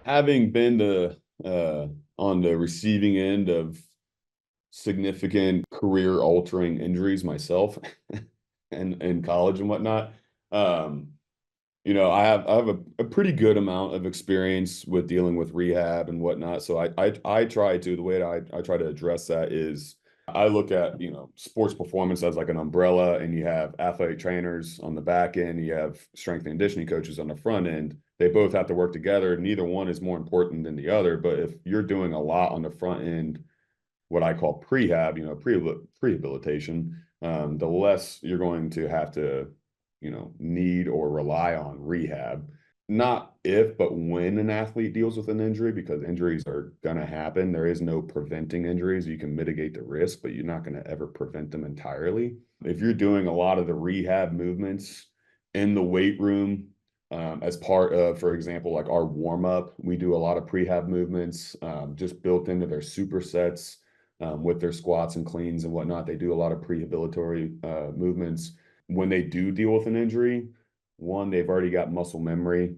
Having been on the receiving end of significant career altering injuries myself and in college and whatnot, um, I have a pretty good amount of experience with dealing with rehab and whatnot. So I try to the way that I try to address that is I look at sports performance as like an umbrella, and you have athletic trainers on the back end, you have strength and conditioning coaches on the front end. They both have to work together. Neither one is more important than the other. But if you're doing a lot on the front end, what I call prehab, prehabilitation, the less you're going to have to, need or rely on rehab. Not if, but when an athlete deals with an injury, because injuries are going to happen. There is no preventing injuries. You can mitigate the risk, but you're not going to ever prevent them entirely. If you're doing a lot of the rehab movements in the weight room, as part of, for example, like our warm up, we do a lot of prehab movements just built into their supersets with their squats and cleans and whatnot. They do a lot of prehabilitatory movements. When they do deal with an injury, one, they've already got muscle memory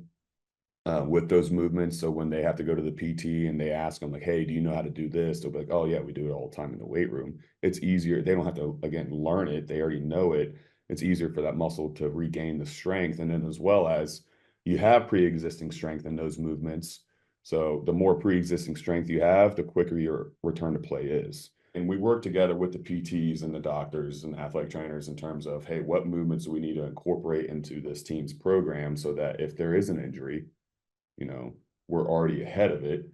with those movements. So when they have to go to the PT and they ask them like, "Hey, do you know how to do this?" They'll be like, "Oh yeah, we do it all the time in the weight room." It's easier. They don't have to again learn it. They already know it. It's easier for that muscle to regain the strength, and then as well as you have pre-existing strength in those movements. So the more pre-existing strength you have, the quicker your return to play is. And we work together with the PTs and the doctors and athletic trainers in terms of, hey, what movements do we need to incorporate into this team's program so that if there is an injury, you know, we're already ahead of it.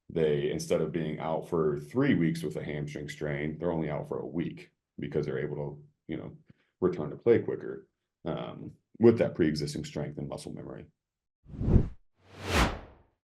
They, instead of being out for 3 weeks with a hamstring strain, they're only out for a week because they're able to, return to play quicker with that pre-existing strength and muscle memory.